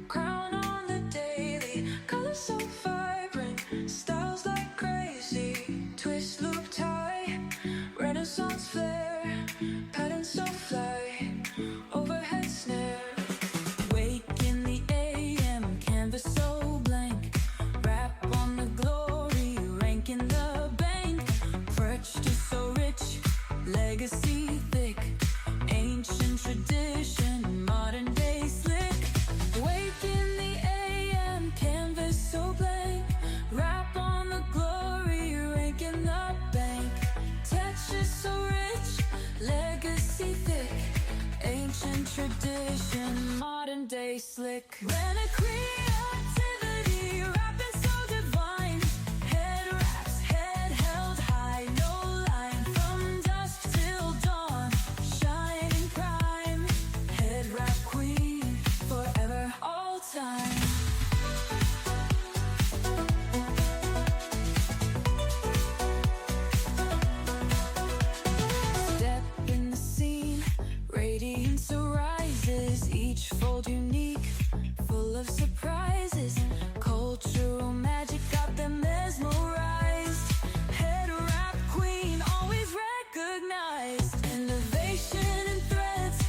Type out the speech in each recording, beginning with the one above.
crown on the daily, colors so vibrant, styles like crazy, twist, loop, tie, Renaissance flair, patterns so fly, overhead snare. Wake in the AM, canvas so blank, rap on the glory, rank in the bank, perched is so rich, legacy thick, ancient tradition, modern day slick. Wake in the AM, canvas so blank, rap on the glory, rank in the bank, texture so rich, legacy thick, ancient tradition, modern day slick. When a creativity, rapping so divine, head wraps, head held high, no line, from dusk till dawn, shining prime, head wrap queen, forever, all time. Step in the scene, radiance arises, each fold unique, full of surprises, cultural magic got them mesmerized, head wrap queen, always recognized, innovation and threads,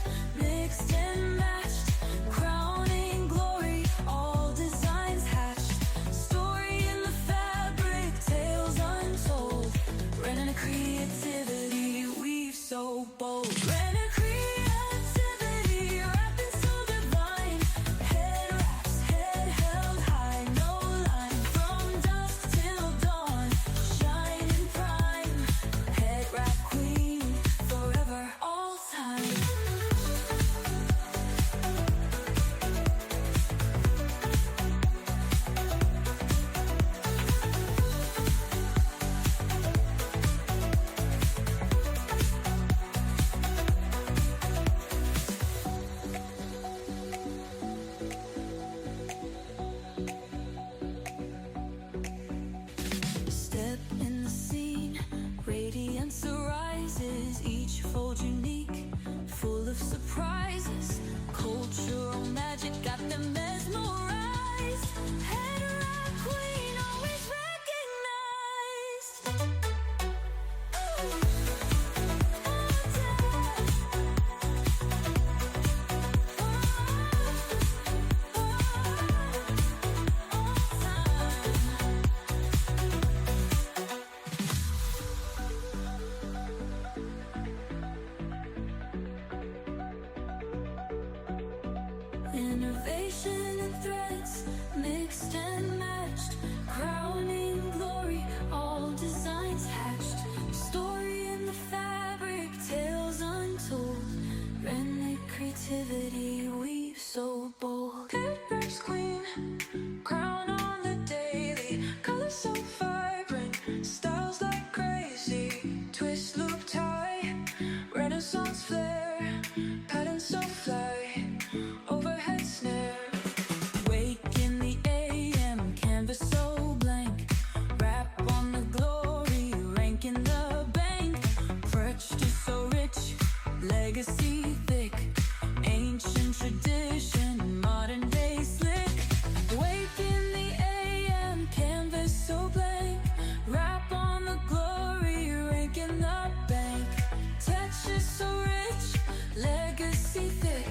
mixed and matched, crowning glory, all designs hatched, story in the fabric, tales untold, running a creativity, weave so bold. When a creativity, rapping so divine, head wraps, head held high, no line, from dusk till dawn, shining prime, head wrap queen, forever, all time. Step in the scene, radiance arises, each fold unique, full of surprises, cultural magic got them mesmerized, head wrap queen, always recognized. Innovation and threads, mixed and matched, crowning glory, all designs hatched, story in the fabric, tales untold, renegade creativity, weave so bold. Head wraps queen, crown on the daily, colors so vibrant, styles like crazy, twist, loop, tie, Renaissance flair, patterns so fly, overhead snare. Wake in the AM, canvas so blank, rap on the glory, rank in the bank, perched is so rich, legacy thick, ancient tradition, modern day slick. Wake in the AM, canvas so blank, rap on the glory, rank in the bank, texture so rich, legacy thick,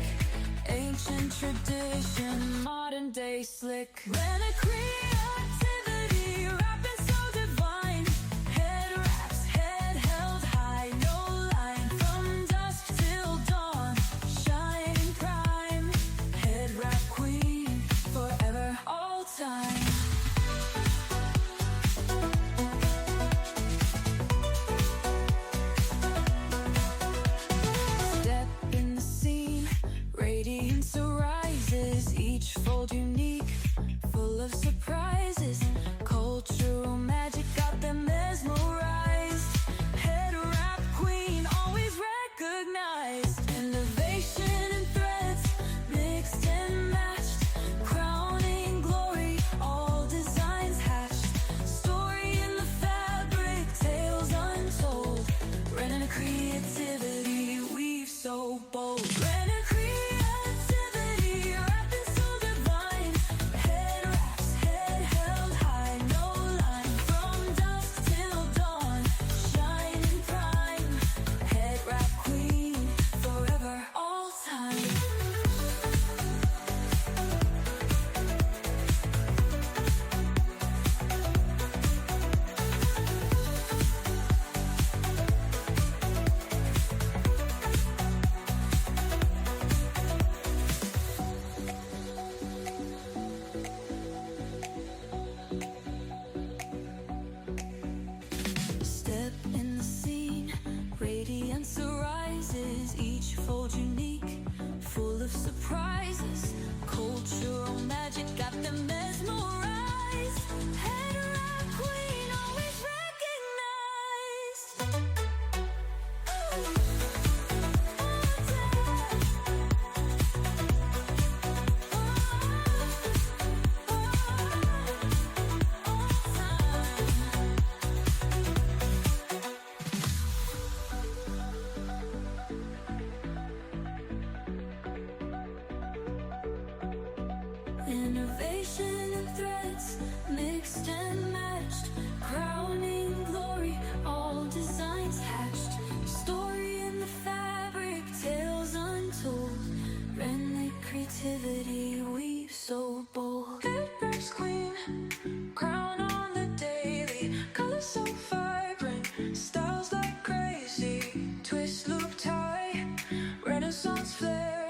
ancient tradition, modern day slick. When a creativity, rapping so divine, head wraps, head held high, no line, from dusk till dawn, shining prime, head wrap queen, forever, all time. Step in the scene, radiance arises, each fold unique, full of surprise. Innovation and threads mixed and matched, crowning glory, all designs hatched. Story in the fabric, tales untold. Friendly creativity weaves so bold. Fabric's queen, crown on the daily. Colors so vibrant, styles like crazy. Twist, loop, tie, Renaissance flair.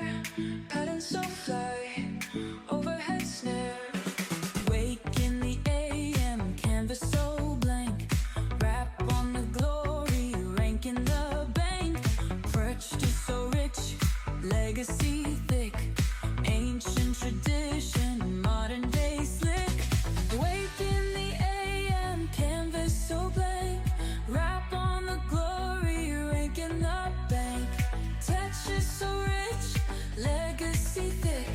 Patterns so fly, overhead snare. Wake in the AM, canvas so blank. Wrap on the glory, rank in the bank. Perched is so rich, legacy thick. Ancient tradition, modern day slick. Wake in the AM, canvas so blank. Wrap on the glory, rank in the bank. Texture so rich, legacy thick.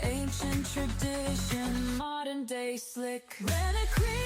Ancient tradition, modern day slick. Reliquary